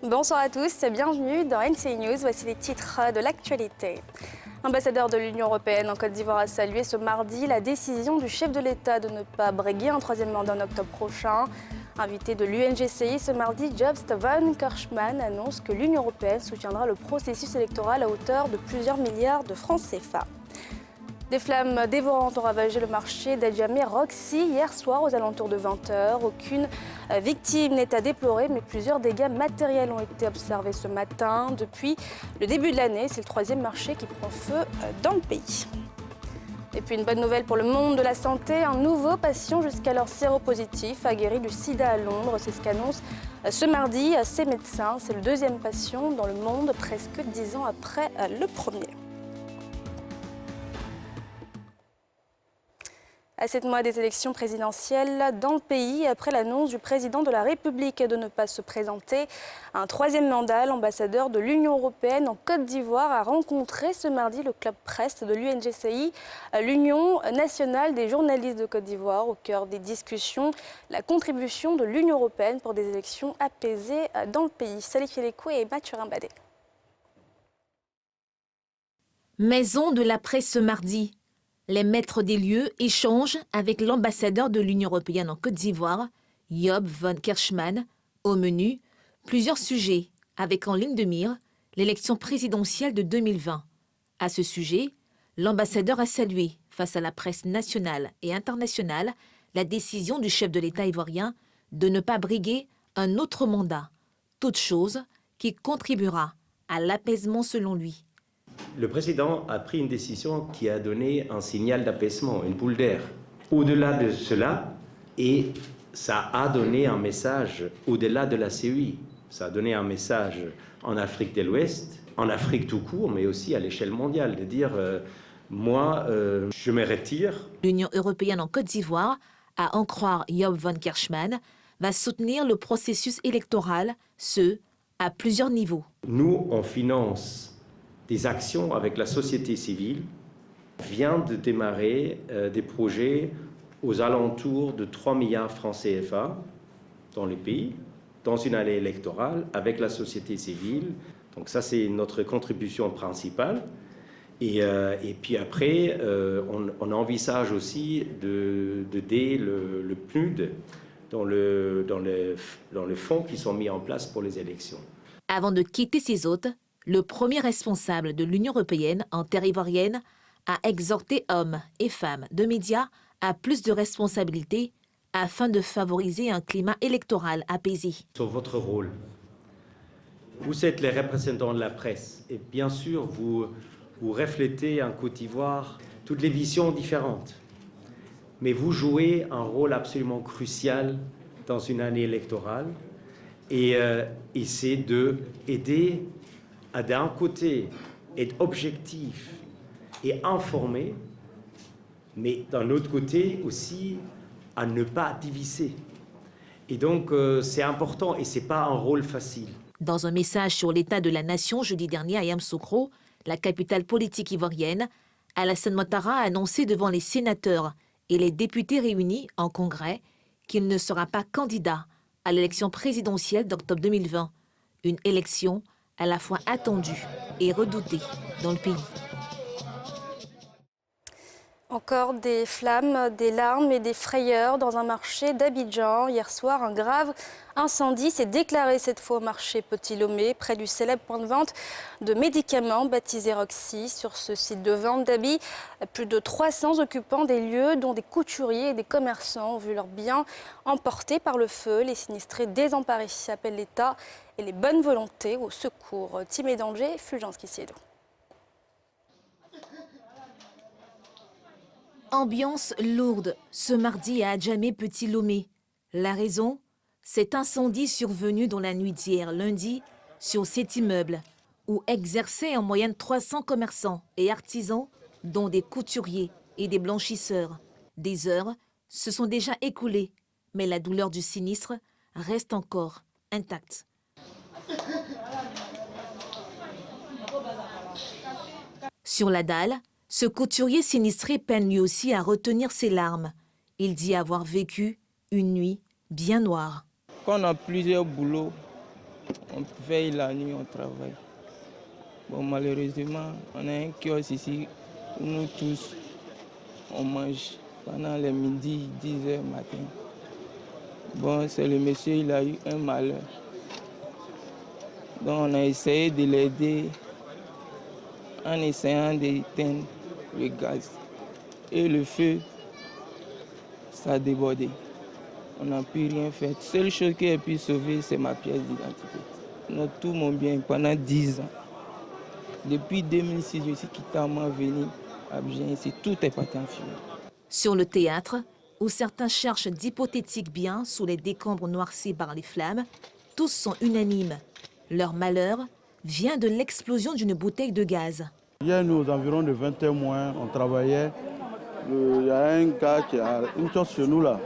Bonsoir à tous, bienvenue dans NCI News. Voici les titres de l'actualité. L'ambassadeur de l'Union européenne en Côte d'Ivoire a salué ce mardi la décision du chef de l'État de ne pas briguer un troisième mandat en octobre prochain. Invité de l'UNGCI ce mardi, Jobst Van Kerschman annonce que l'Union européenne soutiendra le processus électoral à hauteur de plusieurs milliards de francs CFA. Des flammes dévorantes ont ravagé le marché d'Adjamé Roxy hier soir aux alentours de 20h. Aucune victime n'est à déplorer, mais plusieurs dégâts matériels ont été observés ce matin. Depuis le début de l'année, c'est le troisième marché qui prend feu dans le pays. Et puis une bonne nouvelle pour le monde de la santé, un nouveau patient jusqu'alors séropositif a guéri du sida à Londres. C'est ce qu'annonce ce mardi ses médecins. C'est le deuxième patient dans le monde, presque 10 ans après le premier. À 7 mois des élections présidentielles dans le pays, après l'annonce du président de la République de ne pas se présenter à un troisième mandat, l'ambassadeur de l'Union européenne en Côte d'Ivoire a rencontré ce mardi le club presse de l'UNGCI, l'Union nationale des journalistes de Côte d'Ivoire. Au cœur des discussions, la contribution de l'Union européenne pour des élections apaisées dans le pays. Salif Yelekou et Mathurin Badé. Maison de la presse ce mardi. Les maîtres des lieux échangent avec l'ambassadeur de l'Union européenne en Côte d'Ivoire, Job Van Kerschman. Au menu, plusieurs sujets, avec en ligne de mire l'élection présidentielle de 2020. À ce sujet, l'ambassadeur a salué, face à la presse nationale et internationale, la décision du chef de l'État ivoirien de ne pas briguer un autre mandat, toute chose qui contribuera à l'apaisement selon lui. Le président a pris une décision qui a donné un signal d'apaisement, une boule d'air. Au-delà de cela, et ça a donné un message au-delà de la CEI. Ça a donné un message en Afrique de l'Ouest, en Afrique tout court, mais aussi à l'échelle mondiale, de dire moi, je me retire. L'Union européenne en Côte d'Ivoire, à en croire Job Van Kerschman, va soutenir le processus électoral, à plusieurs niveaux. Nous, on finance des actions avec la société civile, vient de démarrer des projets aux alentours de 3 milliards francs CFA dans le pays, dans une année électorale, avec la société civile. Donc ça, c'est notre contribution principale. Et puis après, on envisage aussi d'aider le PNUD dans le fonds qui sont mis en place pour les élections. Avant de quitter ses hôtes, le premier responsable de l'Union européenne en terre ivoirienne a exhorté hommes et femmes de médias à plus de responsabilités afin de favoriser un climat électoral apaisé. Sur votre rôle, vous êtes les représentants de la presse et bien sûr vous reflétez en Côte d'Ivoire toutes les visions différentes. Mais vous jouez un rôle absolument crucial dans une année électorale et c'est d'aider à d'un côté être objectif et informé, mais d'un autre côté aussi à ne pas diviser. Et donc c'est important et ce n'est pas un rôle facile. Dans un message sur l'état de la nation jeudi dernier à Yamoussoukro, la capitale politique ivoirienne, Alassane Ouattara a annoncé devant les sénateurs et les députés réunis en congrès qu'il ne sera pas candidat à l'élection présidentielle d'octobre 2020, une élection à la fois attendue et redoutée dans le pays. Encore des flammes, des larmes et des frayeurs dans un marché d'Abidjan. Hier soir, un grave incendie s'est déclaré cette fois au marché Petit Lomé, près du célèbre point de vente de médicaments baptisé Roxy. Sur ce site de vente d'habits, plus de 300 occupants des lieux, dont des couturiers et des commerçants, ont vu leurs biens emportés par le feu. Les sinistrés désemparés appellent l'État et les bonnes volontés au secours. Timé Danger, Fulgence Kissiedo. Ambiance lourde ce mardi à Adjamé Petit Lomé. La raison, cet incendie survenu dans la nuit d'hier lundi sur cet immeuble où exerçaient en moyenne 300 commerçants et artisans, dont des couturiers et des blanchisseurs. Des heures se sont déjà écoulées, mais la douleur du sinistre reste encore intacte. Sur la dalle, ce couturier sinistré peine lui aussi à retenir ses larmes. Il dit avoir vécu une nuit bien noire. Quand on a plusieurs boulots, On veille la nuit, on travaille. Bon, malheureusement, on a un kiosque ici où nous tous, on mange pendant les midi, 10h matin. Bon, c'est le monsieur, il a eu un malheur. Donc on a essayé de l'aider en essayant d'éteindre le gaz. Et le feu, ça a débordé. On n'a pu rien faire. La seule chose qui a pu sauver, c'est ma pièce d'identité. Tout mon bien pendant 10 ans. Depuis 2006, je suis quitté à moi venir à Abidjan ici. Tout est parti en fumée. Sur le théâtre, où certains cherchent d'hypothétiques biens sous les décombres noircis par les flammes, tous sont unanimes. Leur malheur vient de l'explosion d'une bouteille de gaz. Hier, nous, aux environs de 21 mois, on travaillait. Il y a un gars qui a une chose chez nous là.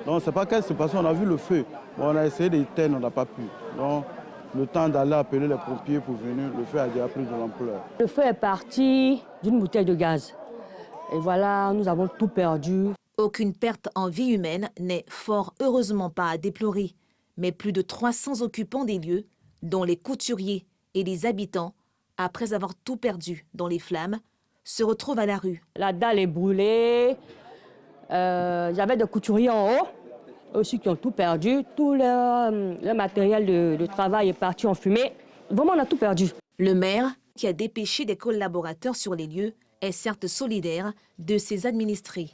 Donc, on ne sait pas qu'est-ce qui s'est passé, on a vu le feu. Bon, on a essayé d'éteindre, on n'a pas pu. Donc, le temps d'aller appeler les pompiers pour venir, le feu a déjà pris de l'ampleur. Le feu est parti d'une bouteille de gaz. Et voilà, nous avons tout perdu. Aucune perte en vie humaine n'est fort heureusement pas à déplorer, mais plus de 300 occupants des lieux, dont les couturiers et les habitants, après avoir tout perdu dans les flammes, se retrouvent à la rue. La dalle est brûlée. Il y avait des couturiers en haut, aussi qui ont tout perdu. Tout leur matériel de travail est parti en fumée. Vraiment, on a tout perdu. Le maire, qui a dépêché des collaborateurs sur les lieux, est certes solidaire de ses administrés.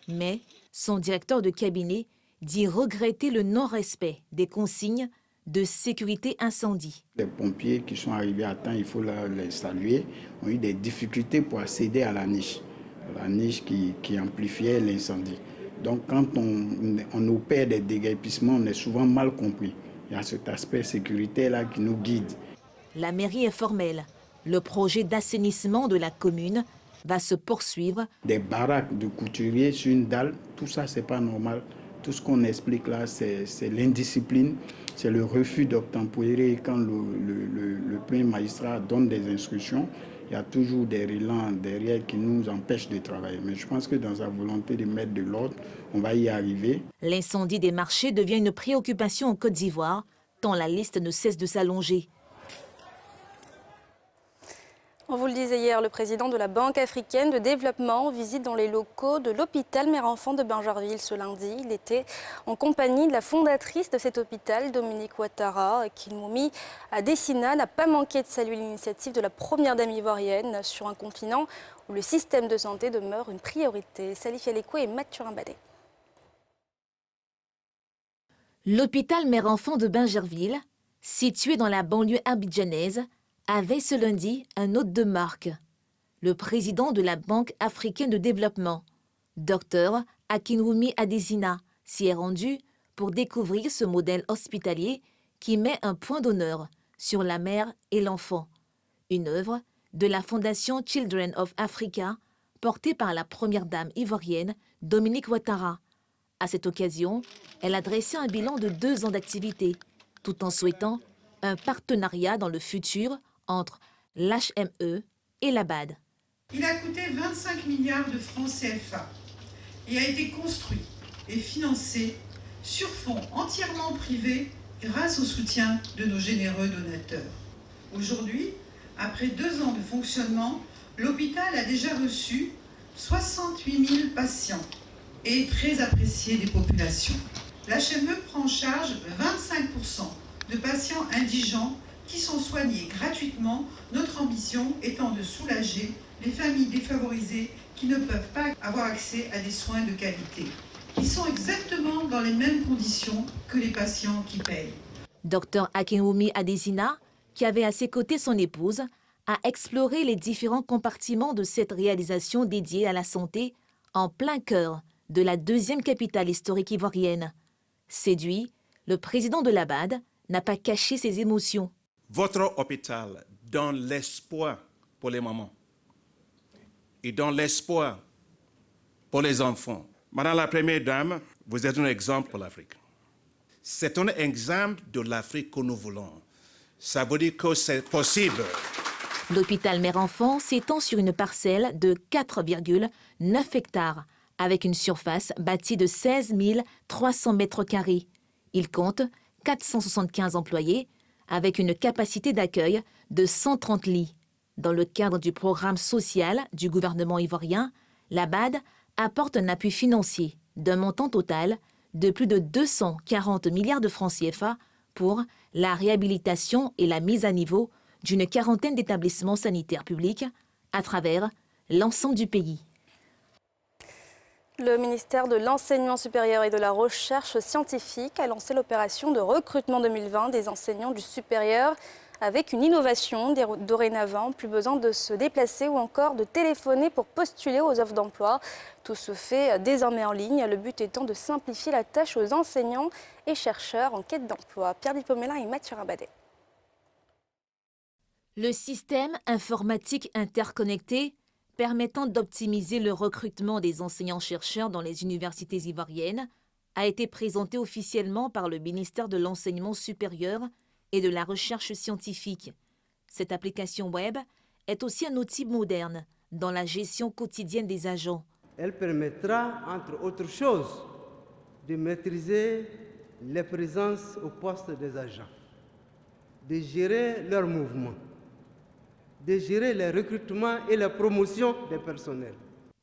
Mais son directeur de cabinet dit regretter le non-respect des consignes de sécurité incendie. Les pompiers qui sont arrivés à temps, il faut les saluer, ont eu des difficultés pour accéder à la niche qui amplifiait l'incendie. Donc quand on opère des déguerpissements, on est souvent mal compris. Il y a cet aspect sécuritaire-là qui nous guide. La mairie est formelle. Le projet d'assainissement de la commune va se poursuivre. Des baraques de couturiers sur une dalle, tout ça, c'est pas normal. Tout ce qu'on explique là, c'est l'indiscipline, c'est le refus d'obtempérer quand le premier magistrat donne des instructions. Il y a toujours des relents derrière qui nous empêchent de travailler. Mais je pense que dans sa volonté de mettre de l'ordre, on va y arriver. L'incendie des marchés devient une préoccupation en Côte d'Ivoire, tant la liste ne cesse de s'allonger. On vous le disait hier, le président de la Banque africaine de développement visite dans les locaux de l'hôpital Mère-Enfant de Bingerville ce lundi. Il était en compagnie de la fondatrice de cet hôpital, Dominique Ouattara. Kinmoumi Adesina n'a pas manqué de saluer l'initiative de la première dame ivoirienne sur un continent où le système de santé demeure une priorité. Salif Yalekou et Mathurin Badé. L'hôpital Mère-Enfant de Bingerville, situé dans la banlieue abidjanaise, avait ce lundi un hôte de marque, le président de la Banque africaine de développement, Dr Akinwumi Adesina, s'y est rendu pour découvrir ce modèle hospitalier qui met un point d'honneur sur la mère et l'enfant, une œuvre de la fondation Children of Africa portée par la première dame ivoirienne Dominique Ouattara. À cette occasion, elle a dressé un bilan de 2 ans d'activité, tout en souhaitant un partenariat dans le futur entre l'HME et la BAD. Il a coûté 25 milliards de francs CFA et a été construit et financé sur fonds entièrement privés grâce au soutien de nos généreux donateurs. Aujourd'hui, après 2 ans de fonctionnement, l'hôpital a déjà reçu 68 000 patients et est très apprécié des populations. L'HME prend en charge 25% de patients indigents qui sont soignés gratuitement, notre ambition étant de soulager les familles défavorisées qui ne peuvent pas avoir accès à des soins de qualité. Ils sont exactement dans les mêmes conditions que les patients qui payent. Dr Akinwumi Adesina, qui avait à ses côtés son épouse, a exploré les différents compartiments de cette réalisation dédiée à la santé en plein cœur de la 2e capitale historique ivoirienne. Séduit, le président de la BAD n'a pas caché ses émotions. Votre hôpital donne l'espoir pour les mamans et donne l'espoir pour les enfants. Madame la Première Dame, vous êtes un exemple pour l'Afrique. C'est un exemple de l'Afrique que nous voulons. Ça veut dire que c'est possible. L'hôpital Mère-Enfant s'étend sur une parcelle de 4,9 hectares, avec une surface bâtie de 16 300 mètres carrés. Il compte 475 employés, avec une capacité d'accueil de 130 lits. Dans le cadre du programme social du gouvernement ivoirien, la BAD apporte un appui financier d'un montant total de plus de 240 milliards de francs CFA pour la réhabilitation et la mise à niveau d'une quarantaine d'établissements sanitaires publics à travers l'ensemble du pays. Le ministère de l'Enseignement supérieur et de la Recherche scientifique a lancé l'opération de recrutement 2020 des enseignants du supérieur avec une innovation. Dorénavant, plus besoin de se déplacer ou encore de téléphoner pour postuler aux offres d'emploi. Tout se fait désormais en ligne, le but étant de simplifier la tâche aux enseignants et chercheurs en quête d'emploi. Pierre Dipomela et Mathieu Rabadet. Le système informatique interconnecté permettant d'optimiser le recrutement des enseignants-chercheurs dans les universités ivoiriennes a été présenté officiellement par le ministère de l'Enseignement supérieur et de la Recherche scientifique. Cette application web est aussi un outil moderne dans la gestion quotidienne des agents. Elle permettra, entre autres choses, de maîtriser les présences au poste des agents, de gérer leurs mouvements, de gérer les recrutements et la promotion des personnels.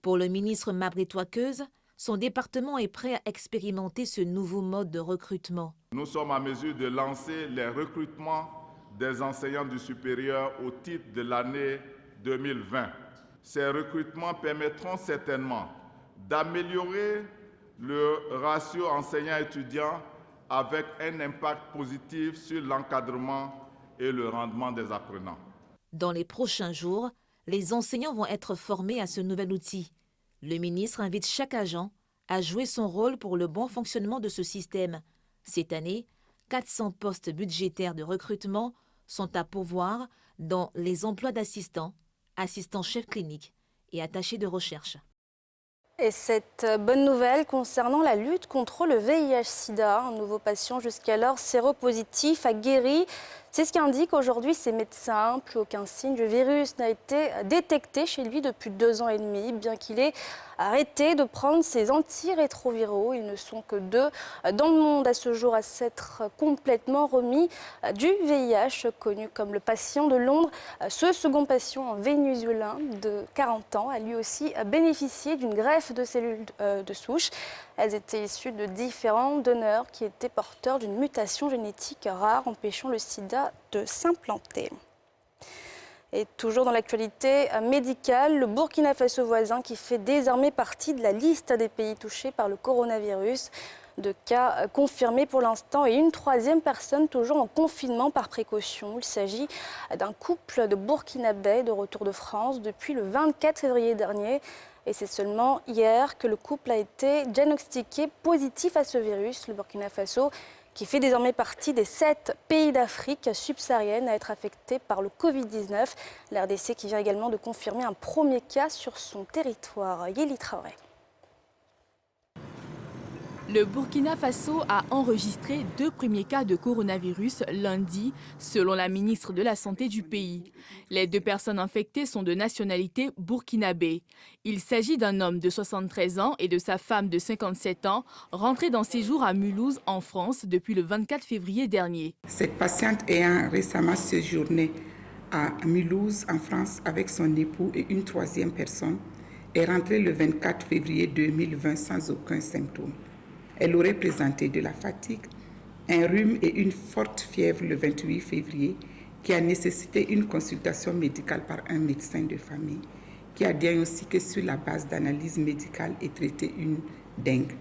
Pour le ministre Mabré-Touaqueuse, son département est prêt à expérimenter ce nouveau mode de recrutement. Nous sommes en mesure de lancer les recrutements des enseignants du supérieur au titre de l'année 2020. Ces recrutements permettront certainement d'améliorer le ratio enseignants-étudiants avec un impact positif sur l'encadrement et le rendement des apprenants. Dans les prochains jours, les enseignants vont être formés à ce nouvel outil. Le ministre invite chaque agent à jouer son rôle pour le bon fonctionnement de ce système. Cette année, 400 postes budgétaires de recrutement sont à pourvoir dans les emplois d'assistants, assistants-chefs cliniques et attachés de recherche. Et cette bonne nouvelle concernant la lutte contre le VIH-Sida, un nouveau patient jusqu'alors séropositif a guéri. C'est ce qu'indiquent aujourd'hui ses médecins. Plus aucun signe du virus n'a été détecté chez lui depuis 2 ans et demi, bien qu'il ait arrêté de prendre ses antirétroviraux. Ils ne sont que 2 dans le monde à ce jour à s'être complètement remis du VIH, connu comme le patient de Londres. Ce second patient, un vénézuélien de 40 ans, a lui aussi bénéficié d'une greffe de cellules de souche. Elles étaient issues de différents donneurs qui étaient porteurs d'une mutation génétique rare empêchant le sida de s'implanter. Et toujours dans l'actualité médicale, le Burkina Faso voisin qui fait désormais partie de la liste des pays touchés par le coronavirus. 2 cas confirmés pour l'instant et une 3e personne toujours en confinement par précaution. Il s'agit d'un couple de Burkinabés de retour de France depuis le 24 février dernier. Et c'est seulement hier que le couple a été diagnostiqué positif à ce virus. Le Burkina Faso, qui fait désormais partie des 7 pays d'Afrique subsaharienne à être affectés par le Covid-19. L'RDC qui vient également de confirmer un premier cas sur son territoire. Yéli Traoré. Le Burkina Faso a enregistré 2 premiers cas de coronavirus lundi, selon la ministre de la Santé du pays. Les 2 personnes infectées sont de nationalité burkinabé. Il s'agit d'un homme de 73 ans et de sa femme de 57 ans, rentrés d'un séjour à Mulhouse, en France, depuis le 24 février dernier. Cette patiente ayant récemment séjourné à Mulhouse, en France, avec son époux et une 3e personne, est rentrée le 24 février 2020 sans aucun symptôme. Elle aurait présenté de la fatigue, un rhume et une forte fièvre le 28 février qui a nécessité une consultation médicale par un médecin de famille qui a diagnostiqué sur la base d'analyse médicale et traité une dengue.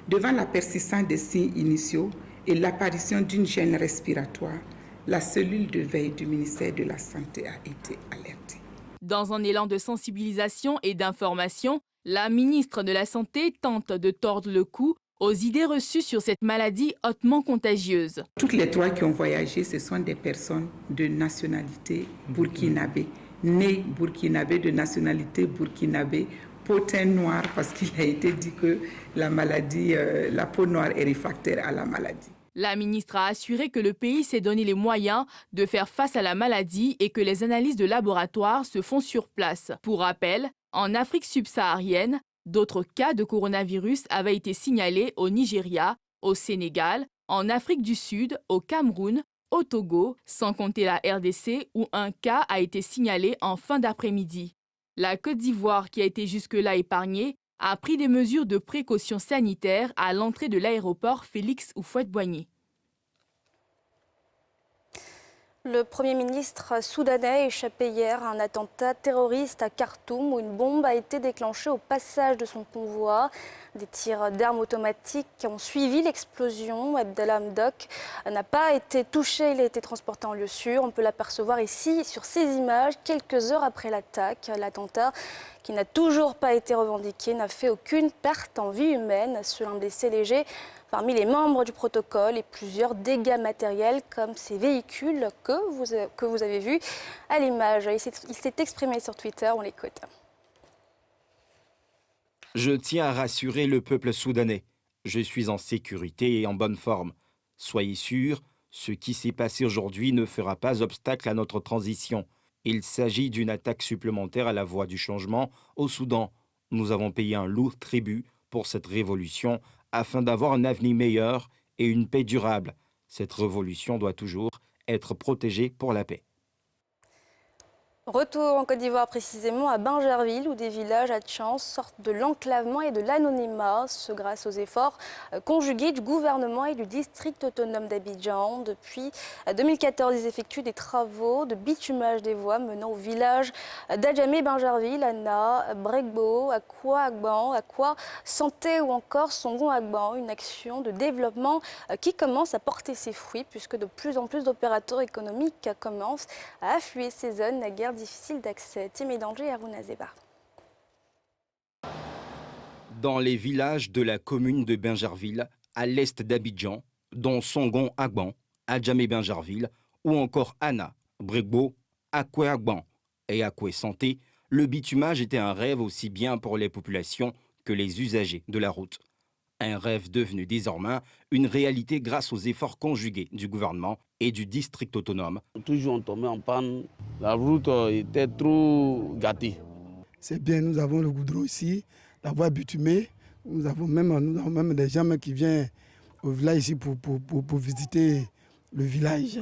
Devant la persistance des signes initiaux et l'apparition d'une gêne respiratoire, la cellule de veille du ministère de la Santé a été alertée. Dans un élan de sensibilisation et d'information, la ministre de la Santé tente de tordre le cou aux idées reçues sur cette maladie hautement contagieuse. Toutes les 3 qui ont voyagé, ce sont des personnes de nationalité burkinabé, nées burkinabé, de nationalité burkinabé, peau teint noir, parce qu'il a été dit que la maladie, la peau noire est réfractaire à la maladie. La ministre a assuré que le pays s'est donné les moyens de faire face à la maladie et que les analyses de laboratoire se font sur place. Pour rappel, en Afrique subsaharienne, d'autres cas de coronavirus avaient été signalés au Nigeria, au Sénégal, en Afrique du Sud, au Cameroun au Togo, sans compter la RDC où un cas a été signalé en fin d'après-midi. La Côte d'Ivoire, qui a été jusque-là épargnée, a pris des mesures de précaution sanitaire à l'entrée de l'aéroport Félix Houphouët-Boigny. Le Premier ministre soudanais a échappé hier à un attentat terroriste à Khartoum où une bombe a été déclenchée au passage de son convoi. Des tirs d'armes automatiques ont suivi l'explosion. Abdallah Hamdok n'a pas été touché, il a été transporté en lieu sûr. On peut l'apercevoir ici sur ces images quelques heures après l'attaque. L'attentat, qui n'a toujours pas été revendiqué, n'a fait aucune perte en vie humaine. Seul un blessé léger parmi les membres du protocole et plusieurs dégâts matériels comme ces véhicules que vous avez vus à l'image. Il s'est exprimé sur Twitter, on l'écoute. Je tiens à rassurer le peuple soudanais. Je suis en sécurité et en bonne forme. Soyez sûrs, ce qui s'est passé aujourd'hui ne fera pas obstacle à notre transition. Il s'agit d'une attaque supplémentaire à la voie du changement au Soudan. Nous avons payé un lourd tribut pour cette révolution afin d'avoir un avenir meilleur et une paix durable. Cette révolution doit toujours être protégée pour la paix. Retour en Côte d'Ivoire, précisément à Bingerville, où des villages à Tchan sortent de l'enclavement et de l'anonymat, ce grâce aux efforts conjugués du gouvernement et du district autonome d'Abidjan. Depuis 2014, ils effectuent des travaux de bitumage des voies menant au village d'Adjamé, Bingerville, Anna, Bregbo, Akwa Agban, Akwa Santé ou encore Songon Agban. Une action de développement qui commence à porter ses fruits puisque de plus en plus d'opérateurs économiques commencent à affluer ces zones naguère difficile d'accès. Timé Danger et Harouna Zeba. Dans les villages de la commune de Bingerville, à l'est d'Abidjan, dont Songon Agban, Adjamé Bingerville, ou encore Anna, Bregbo, Akwe Agban et Akwe Santé, le bitumage était un rêve aussi bien pour les populations que les usagers de la route. Un rêve devenu désormais une réalité grâce aux efforts conjugués du gouvernement et du district autonome. Toujours on tombait en panne, la route était trop gâtée. C'est bien, nous avons le goudron ici, la voie bitumée. Nous avons même des gens qui viennent au village ici pour visiter le village.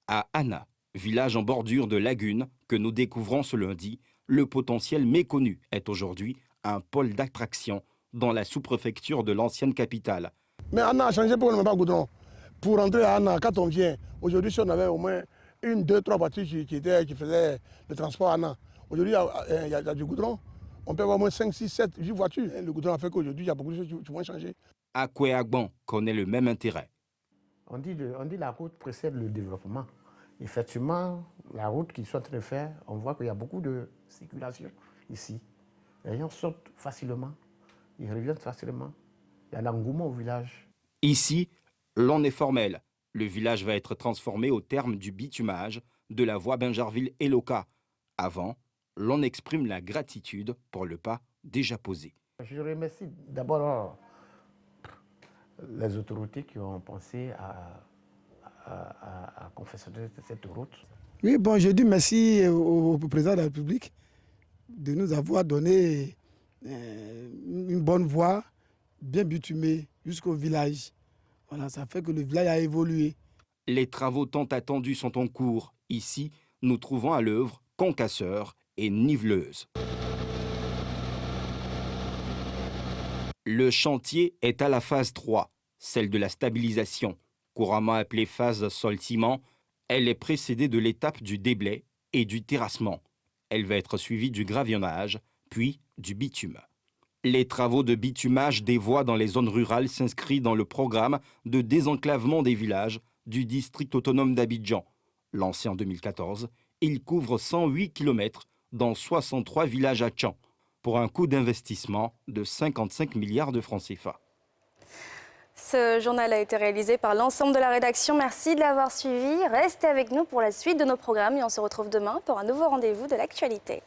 À Anna, village en bordure de lagune que nous découvrons ce lundi, le potentiel méconnu est aujourd'hui un pôle d'attraction dans la sous-préfecture de l'ancienne capitale. Mais Anna a changé pour ne pas goudron. Pour rentrer à Anna, quand on vient, aujourd'hui, si on avait au moins 1, 2, 3 voitures qui faisaient le transport à Anna, aujourd'hui, il y a du goudron. On peut avoir au moins 5, 6, 7, 8 voitures. Le goudron a fait qu'aujourd'hui, il y a beaucoup de choses qui vont changer. Akwe Agban connaît le même intérêt. On dit la route précède le développement. Effectivement, la route qu'ils sont en train de faire, on voit qu'il y a beaucoup de circulation ici. Les gens sortent facilement. Ils reviennent facilement. Il y a l'engouement au village. Ici, l'on est formel. Le village va être transformé au terme du bitumage de la voie Bingerville-Eloka. Avant, l'on exprime la gratitude pour le pas déjà posé. Je remercie d'abord les autorités qui ont pensé à confectionner cette route. Oui, bon, je dis merci au président de la République de nous avoir donné une bonne voie, bien bitumée, jusqu'au village. Voilà, ça fait que le village a évolué. Les travaux tant attendus sont en cours. Ici, nous trouvons à l'œuvre concasseurs et niveleuses. Le chantier est à la phase 3, celle de la stabilisation, couramment appelée phase sol-ciment. Elle est précédée de l'étape du déblai et du terrassement. Elle va être suivie du gravillonnage, puis du bitume. Les travaux de bitumage des voies dans les zones rurales s'inscrivent dans le programme de désenclavement des villages du district autonome d'Abidjan. Lancé en 2014, il couvre 108 km dans 63 villages à Tchan, pour un coût d'investissement de 55 milliards de francs CFA. Ce journal a été réalisé par l'ensemble de la rédaction. Merci de l'avoir suivi. Restez avec nous pour la suite de nos programmes et on se retrouve demain pour un nouveau rendez-vous de l'actualité.